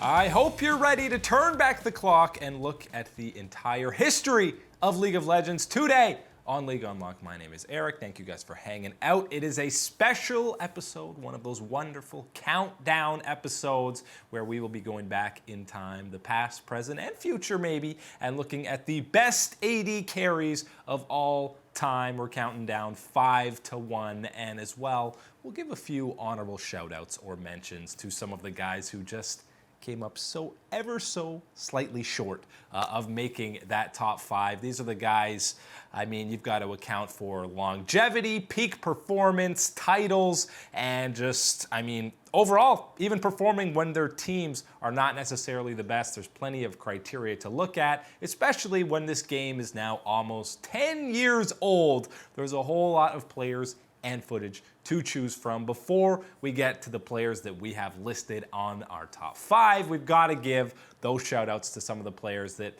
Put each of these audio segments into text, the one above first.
I hope you're ready to turn back the clock and look at the entire history of League of Legends today on League Unlocked. My name is Eric. Thank you guys for hanging out. It is a special episode, one of those wonderful countdown episodes where we will be going back in time, the past, present, and future maybe, and looking at the best AD carries of all time. We're counting down 5 to 1, and as well, we'll give a few honorable shout-outs or mentions to some of the guys who just came up ever so slightly short of making that top 5. These are the guys, I mean, you've got to account for longevity, peak performance, titles, and just, I mean, overall, even performing when their teams are not necessarily the best. There's plenty of criteria to look at, especially when this game is now almost 10 years old. There's a whole lot of players and footage to choose from. Before we get to the players that we have listed on our top 5, we've got to give those shout outs to some of the players that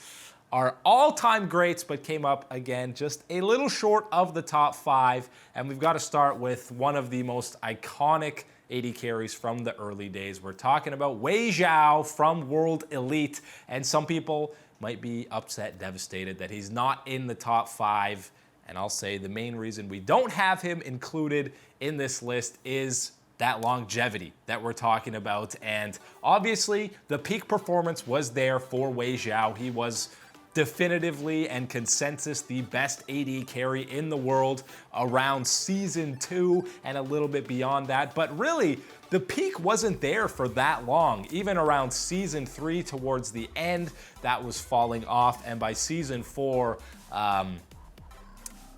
are all-time greats but came up again just a little short of the top 5. And we've got to start with one of the most iconic AD carries from the early days. We're talking about Wei Zhao from World Elite, and some people might be upset, devastated that he's not in the top 5. And I'll say the main reason we don't have him included in this list is that longevity that we're talking about. And obviously, the peak performance was there for Wei Zhao. He was definitively and consensus the best AD carry in the world around Season 2 and a little bit beyond that. But really, the peak wasn't there for that long. Even around Season 3 towards the end, that was falling off. And by Season 4,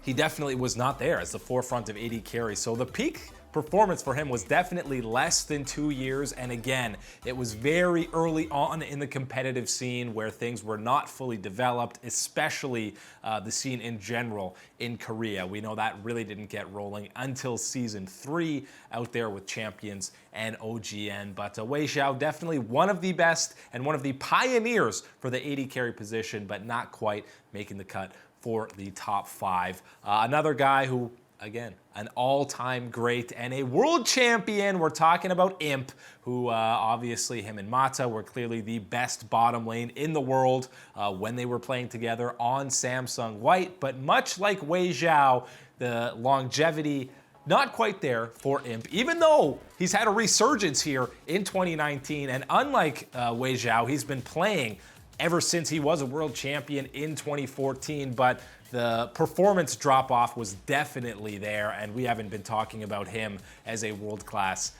he definitely was not there as the forefront of AD carry. So the peak performance for him was definitely less than 2 years. And again, it was very early on in the competitive scene where things were not fully developed, especially the scene in general in Korea. We know that really didn't get rolling until Season 3 out there with Champions and OGN. But Wei Zhao, definitely one of the best and one of the pioneers for the AD carry position, but not quite making the cut for the top 5. Another guy who, again, an all-time great and a world champion. We're talking about Imp, who obviously him and Mata were clearly the best bottom lane in the world when they were playing together on Samsung White. But much like Wei Zhao, the longevity not quite there for Imp, even though he's had a resurgence here in 2019. And unlike Wei Zhao, he's been playing ever since he was a world champion in 2014, but the performance drop-off was definitely there, and we haven't been talking about him as a world-class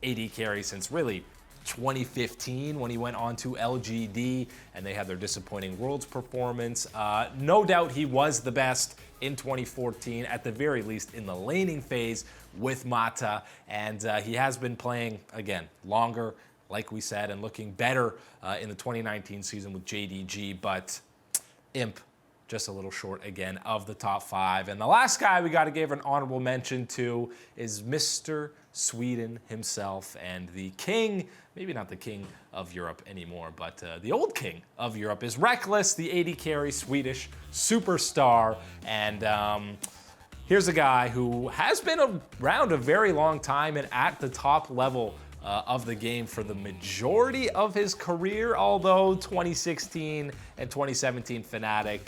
AD carry since really 2015 when he went on to LGD and they had their disappointing Worlds performance. No doubt he was the best in 2014, at the very least in the laning phase with Mata, and he has been playing, again, longer, like we said, and looking better in the 2019 season with JDG, but Imp just a little short again of the top 5. And the last guy we got to give an honorable mention to is Mr. Sweden himself and the king, maybe not the king of Europe anymore, but the old king of Europe is Reckless, the AD carry Swedish superstar. And here's a guy who has been around a very long time and at the top level of the game for the majority of his career, although 2016 and 2017 Fnatic,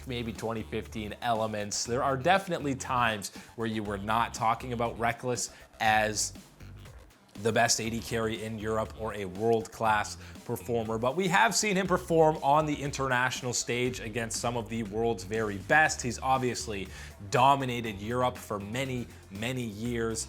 maybe 2015 Elements, there are definitely times where you were not talking about Reckless as the best AD carry in Europe or a world-class performer, but we have seen him perform on the international stage against some of the world's very best. He's obviously dominated Europe for many, many years.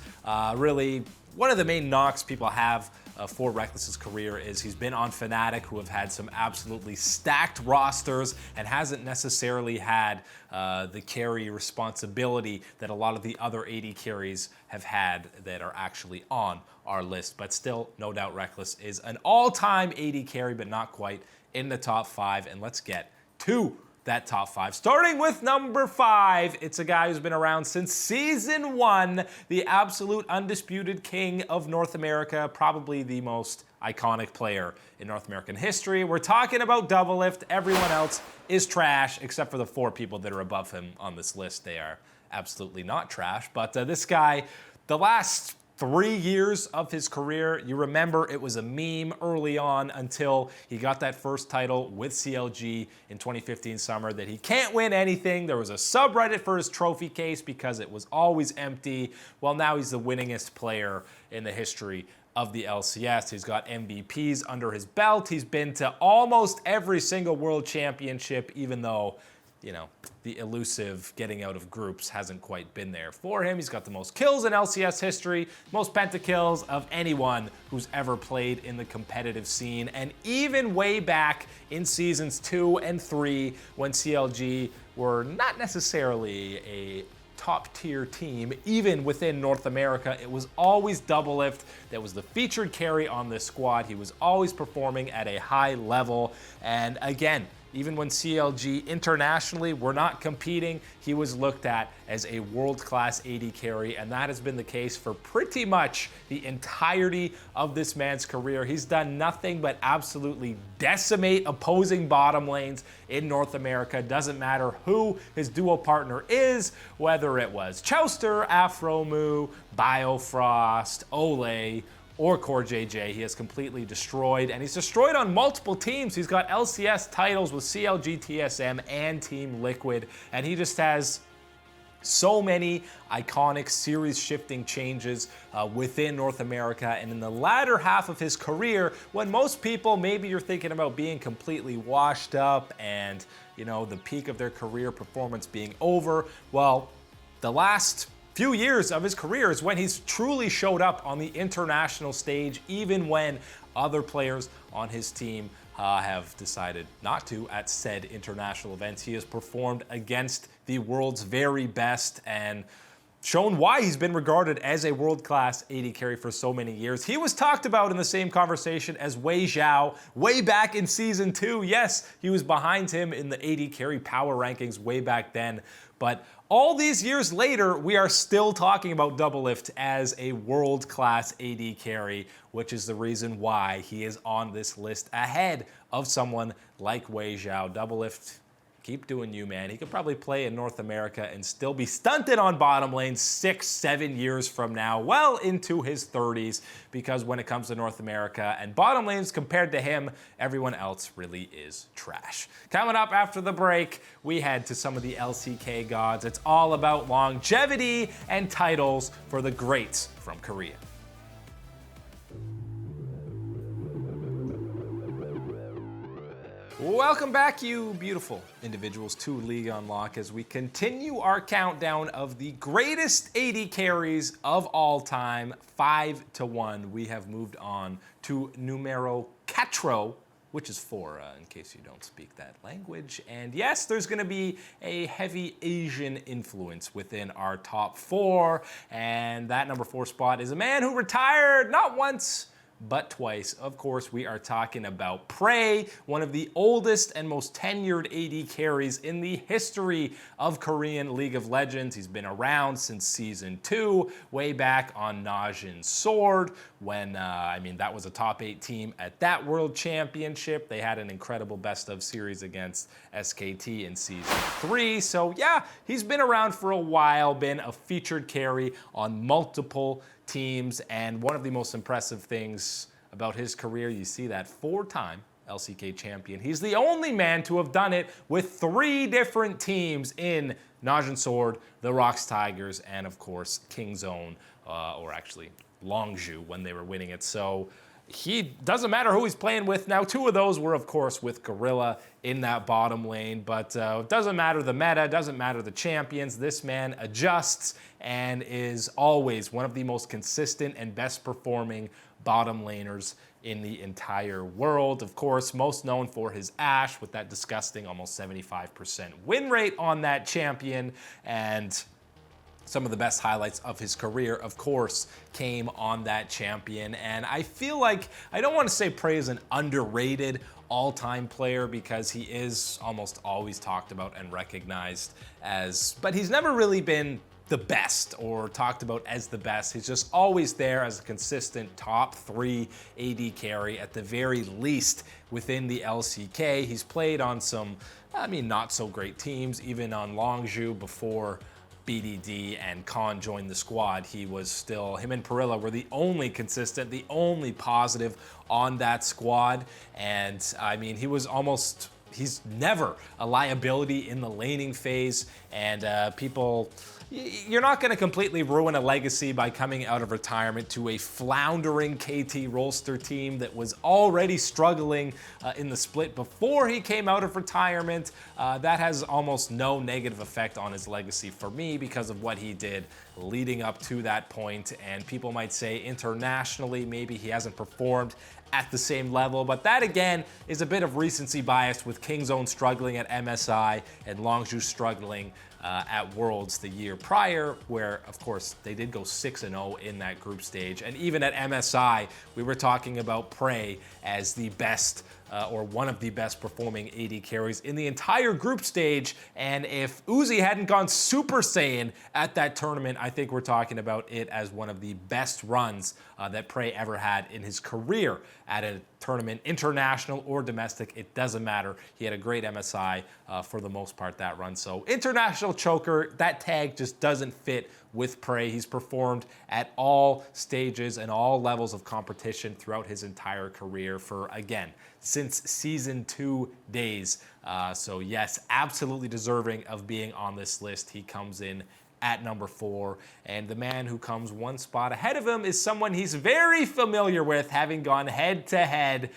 Really, one of the main knocks people have for Reckless's career is he's been on Fnatic, who have had some absolutely stacked rosters and hasn't necessarily had the carry responsibility that a lot of the other AD carries have had that are actually on our list. But still, no doubt Reckless is an all-time AD carry, but not quite in the top 5. And let's get to that top 5. Starting with number 5, it's a guy who's been around since Season 1, the absolute undisputed king of North America, probably the most iconic player in North American history. We're talking about DOUBLELIFT. Everyone else is trash, except for the 4 people that are above him on this list. They are absolutely not trash. But this guy, the last 3 years of his career. You remember it was a meme early on until he got that first title with CLG in 2015 summer that he can't win anything. There was a subreddit for his trophy case because it was always empty. Well, now he's the winningest player in the history of the LCS. He's got MVPs under his belt. He's been to almost every single world championship, even though, you know, the elusive getting out of groups hasn't quite been there for him. He's got the most kills in LCS history, most pentakills of anyone who's ever played in the competitive scene. And even way back in seasons 2 and 3, when CLG were not necessarily a top tier team, even within North America, it was always Doublelift that was the featured carry on this squad. He was always performing at a high level. And again, even when CLG internationally were not competing, he was looked at as a world-class AD carry, and that has been the case for pretty much the entirety of this man's career. He's done nothing but absolutely decimate opposing bottom lanes in North America. Doesn't matter who his duo partner is, whether it was Chouster, Afromu, Biofrost, Ole, or Core JJ. He has completely destroyed, and he's destroyed on multiple teams. He's got LCS titles with CLG, TSM, and Team Liquid, and he just has so many iconic series-shifting changes within North America. And in the latter half of his career, when most people, maybe you're thinking about being completely washed up and, you know, the peak of their career performance being over, well, the last few years of his career is when he's truly showed up on the international stage, even when other players on his team have decided not to at said international events. He has performed against the world's very best and shown why he's been regarded as a world-class AD carry for so many years. He was talked about in the same conversation as Wei Zhao way back in Season 2. Yes, he was behind him in the AD carry power rankings way back then, but all these years later, we are still talking about Doublelift as a world-class AD carry, which is the reason why he is on this list ahead of someone like Wei Zhao. Doublelift, keep doing you, man. He could probably play in North America and still be stunted on bottom lane 6-7 years from now, well into his 30s, because when it comes to North America and bottom lanes compared to him, everyone else really is trash. Coming up after the break, we head to some of the LCK gods. It's all about longevity and titles for the greats from Korea. Welcome back, you beautiful individuals, to League Unlock as we continue our countdown of the greatest AD carries of all time, 5-1. We have moved on to numero 4, which is 4 in case you don't speak that language. And yes, there's going to be a heavy Asian influence within our top 4. And that number 4 spot is a man who retired not once, but twice. Of course, we are talking about Prey, one of the oldest and most tenured AD carries in the history of Korean League of Legends. He's been around since Season 2, way back on Najin Sword, when, that was a top 8 team at that World Championship. They had an incredible best-of series against SKT in Season 3. So yeah, he's been around for a while, been a featured carry on multiple teams, and one of the most impressive things about his career, you see that 4-time LCK champion. He's the only man to have done it with 3 different teams in Najin Sword, the Rocks Tigers, and of course Kingzone, or actually Longzhu when they were winning it. So he doesn't matter who he's playing with. Now, 2 of those were, of course, with Gorilla in that bottom lane, but it doesn't matter the meta, doesn't matter the champions. This man adjusts and is always one of the most consistent and best performing bottom laners in the entire world. Of course, most known for his Ashe with that disgusting almost 75% win rate on that champion, and some of the best highlights of his career, of course, came on that champion. And I feel like, I don't want to say Prey is an underrated all-time player, because he is almost always talked about and recognized as, but he's never really been the best or talked about as the best. He's just always there as a consistent top 3 AD carry at the very least within the LCK. He's played on some, not so great teams, even on Longzhu before BDD and Khan joined the squad, him and Perilla were the only consistent, the only positive on that squad. And I mean, he's never a liability in the laning phase. And you're not going to completely ruin a legacy by coming out of retirement to a floundering KT Rolster team that was already struggling in the split before he came out of retirement. That has almost no negative effect on his legacy for me because of what he did leading up to that point. And people might say internationally, maybe he hasn't performed at the same level, but that again is a bit of recency bias with Kingzone struggling at MSI and Longzhu struggling at Worlds the year prior, where of course they did go 6-0 in that group stage. And even at MSI, we were talking about Prey as the best or one of the best performing AD carries in the entire group stage. And if Uzi hadn't gone Super Saiyan at that tournament, I think we're talking about it as one of the best runs that Prey ever had in his career at a tournament, international or domestic, it doesn't matter. He had a great MSI for the most part that run. So international choker, that tag just doesn't fit with Prey. He's performed at all stages and all levels of competition throughout his entire career for, again, since Season 2 days. So yes, absolutely deserving of being on this list. He comes in at number 4, and the man who comes one spot ahead of him is someone he's very familiar with, having gone head-to-head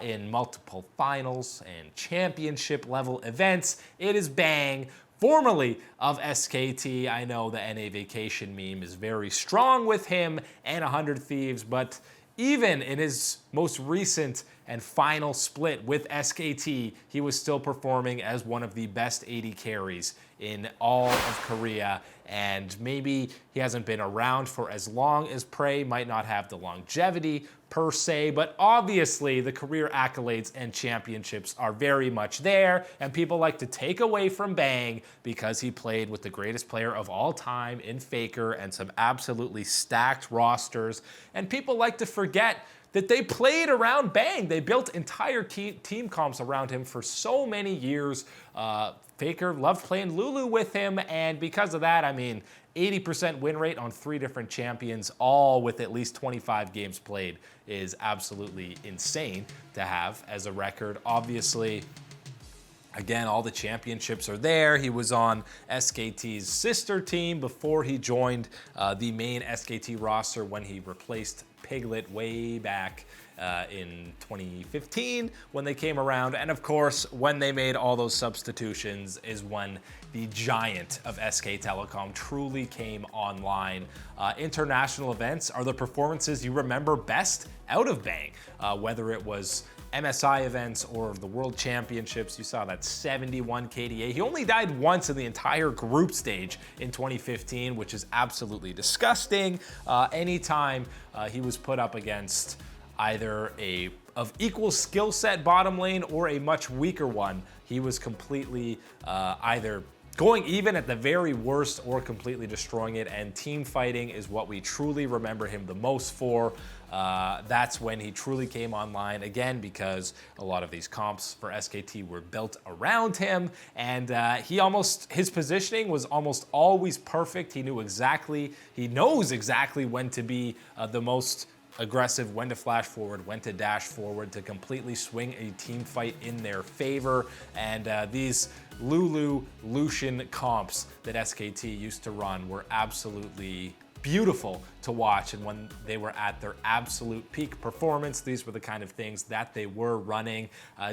in multiple finals and championship level events. It is Bang, formerly of SKT. I know the NA Vacation meme is very strong with him and 100 Thieves, but even in his most recent and final split with SKT, he was still performing as one of the best AD carries in all of Korea. And maybe he hasn't been around for as long as Prey, might not have the longevity per se, but obviously the career accolades and championships are very much there, and people like to take away from Bang because he played with the greatest player of all time in Faker and some absolutely stacked rosters, and people like to forget that they played around Bang. They built entire team comps around him for so many years. Faker loved playing Lulu with him, and because of that, I mean, 80% win rate on 3 different champions, all with at least 25 games played, is absolutely insane to have as a record. Obviously, again, all the championships are there. He was on SKT's sister team before he joined the main SKT roster when he replaced Piglet way back in 2015 when they came around. And of course, when they made all those substitutions is when the giant of SK Telecom truly came online. International events are the performances you remember best out of Bang, whether it was MSI events or the World Championships. You saw that 71 KDA. He only died once in the entire group stage in 2015, which is absolutely disgusting. Anytime he was put up against either of equal skill set bottom lane or a much weaker one, he was completely either going even at the very worst or completely destroying it, and team fighting is what we truly remember him the most for. That's when he truly came online, again, because a lot of these comps for SKT were built around him, and his positioning was almost always perfect. He knows exactly when to be the most aggressive, when to flash forward, when to dash forward, to completely swing a team fight in their favor. And these Lulu Lucian comps that SKT used to run were absolutely beautiful to watch, and when they were at their absolute peak performance, these were the kind of things that they were running.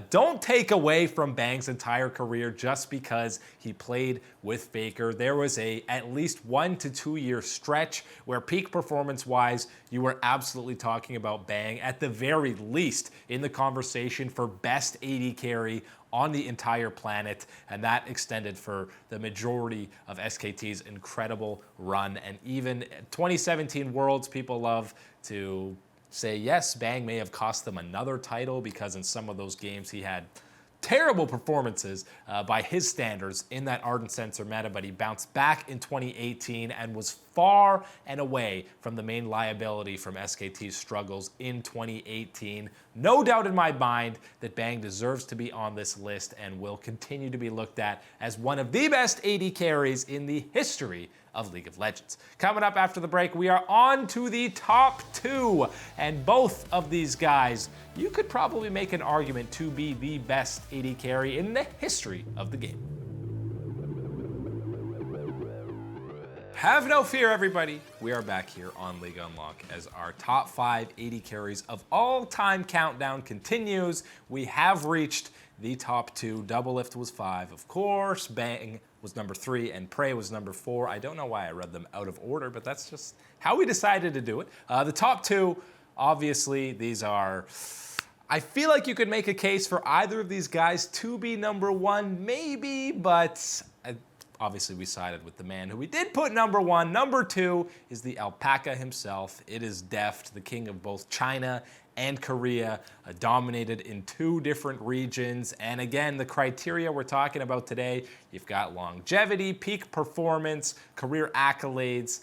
Don't take away from Bang's entire career just because he played with Faker. There was at least 1 to 2 year stretch where peak performance wise, you were absolutely talking about Bang at the very least in the conversation for best AD carry on the entire planet, and that extended for the majority of SKT's incredible run. And even 2017 Worlds, people love to say, yes, Bang may have cost them another title because in some of those games he had terrible performances by his standards in that Ardent Sensor meta, but he bounced back in 2018 and was far and away from the main liability from SKT's struggles in 2018. No doubt in my mind that Bang deserves to be on this list and will continue to be looked at as one of the best AD carries in the history of League of Legends. Coming up after the break, we are on to the top 2, and both of these guys, you could probably make an argument to be the best AD carry in the history of the game. Have no fear, everybody. We are back here on League Unlock as our top 5 AD carries of all time countdown continues. We have reached the top 2. Doublelift was 5, of course. Bang was number 3, and Prey was number 4. I don't know why I read them out of order, but that's just how we decided to do it. The top 2, obviously, these are... I feel like you could make a case for either of these guys to be number 1, maybe, but obviously we sided with the man who we did put number 1. Number 2 is the alpaca himself. It is DEFT, the king of both China and Korea, dominated in 2 different regions. And again, the criteria we're talking about today, you've got longevity, peak performance, career accolades,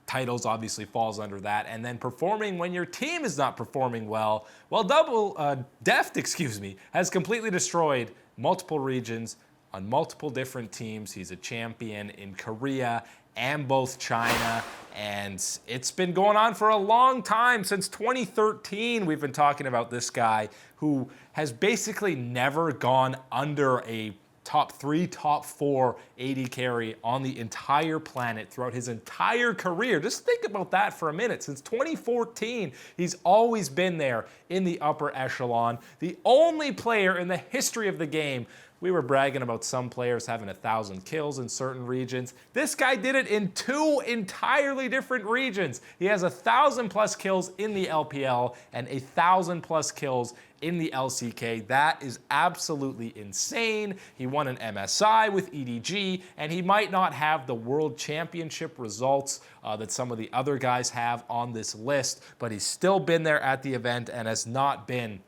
titles obviously falls under that, and then performing when your team is not performing well. Well, DEFT, has completely destroyed multiple regions on multiple different teams. He's a champion in Korea and both China, and it's been going on for a long time. Since 2013, we've been talking about this guy who has basically never gone under a top 3, top 4 AD carry on the entire planet throughout his entire career. Just think about that for a minute. Since 2014, he's always been there in the upper echelon. The only player in the history of the game. We were bragging about some players having 1,000 kills in certain regions. This guy did it in 2 entirely different regions. He has 1,000+ kills in the LPL and 1,000+ kills in the LCK. That is absolutely insane. He won an MSI with EDG, and he might not have the World Championship results that some of the other guys have on this list, but he's still been there at the event and has not been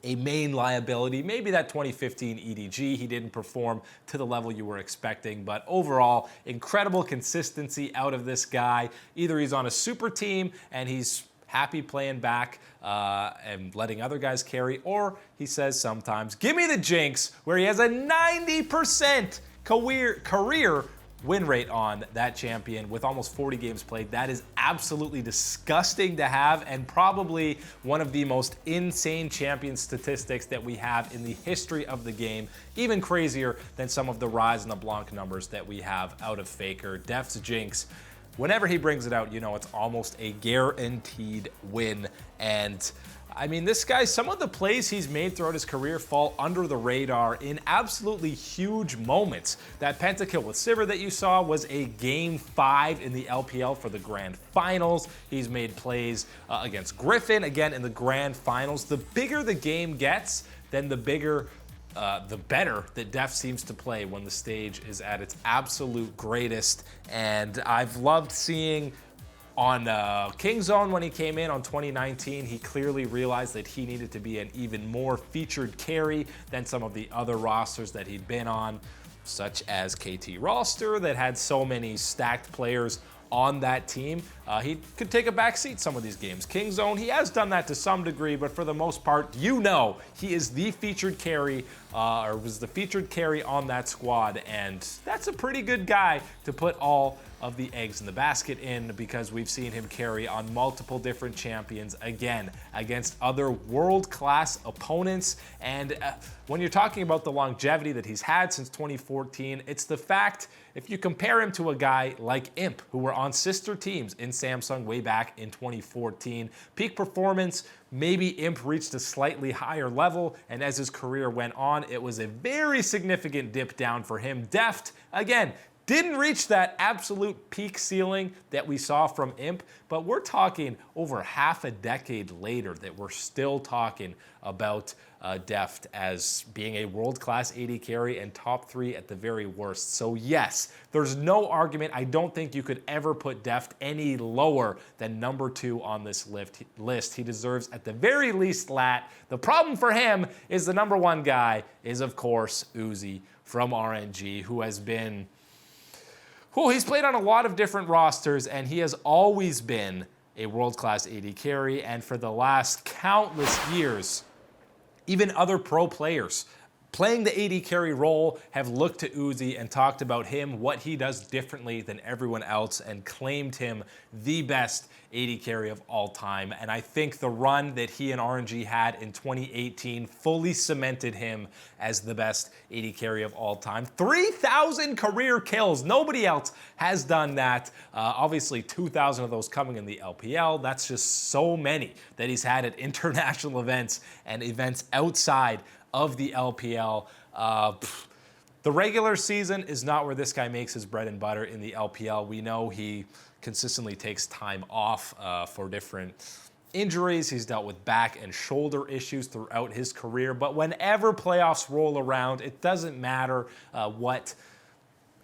a main liability. Maybe that 2015 EDG, he didn't perform to the level you were expecting, but overall, incredible consistency out of this guy. Either he's on a super team and he's happy playing back and letting other guys carry, or he says sometimes, give me the jinx, where he has a 90% career win rate on that champion with almost 40 games played. That is absolutely disgusting to have, and probably one of the most insane champion statistics that we have in the history of the game. Even crazier than some of the Rise and the Blanc numbers that we have out of Faker. Def's jinx, whenever he brings it out, you know it's almost a guaranteed win. And I mean, this guy, some of the plays he's made throughout his career fall under the radar in absolutely huge moments. That pentakill with Sivir that you saw was a Game 5 in the LPL for the Grand Finals. He's made plays against Griffin, again in the Grand Finals. The bigger the game gets, then the better that Def seems to play when the stage is at its absolute greatest. And I've loved seeing on Kingzone when he came in on 2019, he clearly realized that he needed to be an even more featured carry than some of the other rosters that he'd been on, such as KT roster that had so many stacked players on that team. He could take a back seat some of these games. Kingzone, he has done that to some degree, but for the most part, you know, he is the featured carry, or was the featured carry on that squad, and that's a pretty good guy to put all of the eggs in the basket in, because we've seen him carry on multiple different champions, again, against other world-class opponents. And when you're talking about the longevity that he's had since 2014, it's the fact, if you compare him to a guy like Imp, who were on sister teams in Samsung way back in 2014, peak performance, maybe Imp reached a slightly higher level, and as his career went on, it was a very significant dip down for him. Deft, again, Didn't reach that absolute peak ceiling that we saw from Imp, but we're talking over half a decade later that we're still talking about DEFT as being a world-class AD carry and top 3 at the very worst. So yes, there's no argument. I don't think you could ever put DEFT any lower than number 2 on this list. He deserves at the very least lat. The problem for him is the number 1 guy is, of course, Uzi from RNG, who has been... he's played on a lot of different rosters, and he has always been a world-class AD carry, and for the last countless years, even other pro players playing the AD carry role have looked to Uzi and talked about him, what he does differently than everyone else, and claimed him the best AD carry of all time. And I think the run that he and RNG had in 2018 fully cemented him as the best AD carry of all time. 3,000 career kills. Nobody else has done that. Obviously, 2,000 of those coming in the LPL. That's just so many that he's had at international events and events outside of the LPL. The regular season is not where this guy makes his bread and butter in the LPL. We know he consistently takes time off for different injuries. He's dealt with back and shoulder issues throughout his career. But whenever playoffs roll around, it doesn't matter what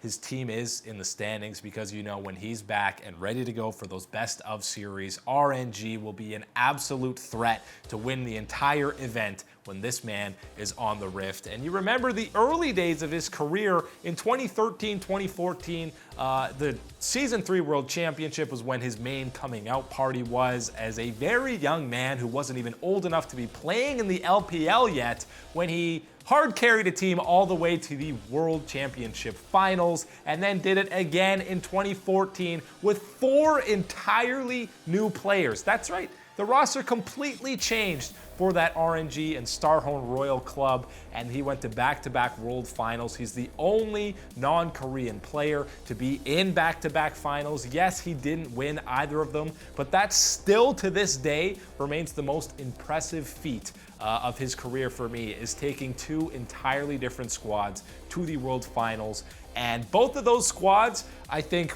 his team is in the standings, because you know when he's back and ready to go for those best of series, RNG will be an absolute threat to win the entire event when this man is on the Rift. And you remember the early days of his career in 2013, 2014, the Season 3 World Championship was when his main coming out party was, as a very young man who wasn't even old enough to be playing in the LPL yet, when he hard carried a team all the way to the World Championship Finals, and then did it again in 2014 with 4 entirely new players. That's right, the roster completely changed for that RNG and Starhorn Royal Club, and he went to back-to-back World Finals. He's the only non-Korean player to be in back-to-back finals. Yes, he didn't win either of them, but that still to this day remains the most impressive feat of his career for me, is taking 2 entirely different squads to the World Finals. And both of those squads, I think,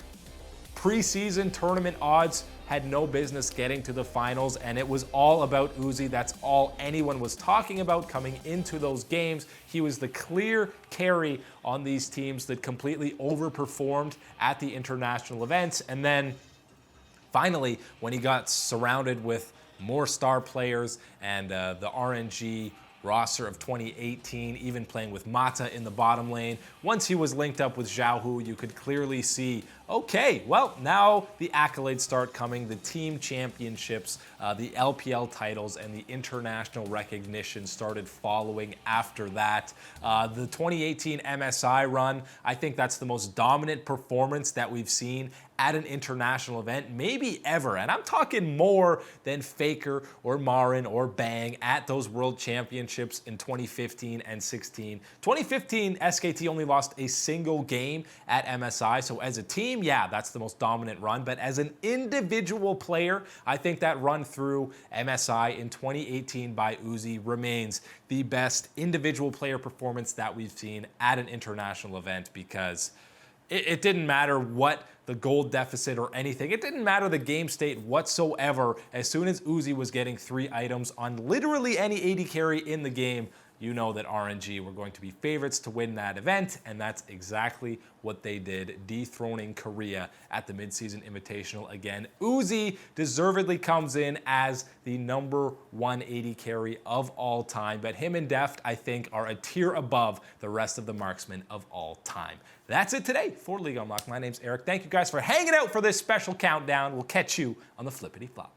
preseason tournament odds had no business getting to the finals, and it was all about Uzi. That's all anyone was talking about coming into those games. He was the clear carry on these teams that completely overperformed at the international events. And then finally, when he got surrounded with more star players and the RNG roster of 2018, even playing with Mata in the bottom lane. Once he was linked up with Xiaohu, you could clearly see, okay, well, now the accolades start coming, the team championships, the LPL titles, and the international recognition started following after that. The 2018 MSI run, I think that's the most dominant performance that we've seen at an international event, maybe ever. And I'm talking more than Faker or Marin or Bang at those world championships in 2015 and 16. 2015, SKT only lost a single game at MSI. So as a team, yeah, that's the most dominant run. But as an individual player, I think that run through MSI in 2018 by Uzi remains the best individual player performance that we've seen at an international event, because it didn't matter what the gold deficit or anything. It didn't matter the game state whatsoever. As soon as Uzi was getting 3 items on literally any AD carry in the game, you know that RNG were going to be favorites to win that event, and that's exactly what they did, dethroning Korea at the Midseason Invitational again. Uzi deservedly comes in as the #1 AD carry of all time, but him and DEFT, I think, are a tier above the rest of the marksmen of all time. That's it today for League Unlocked. My name's Eric. Thank you guys for hanging out for this special countdown. We'll catch you on the flippity flop.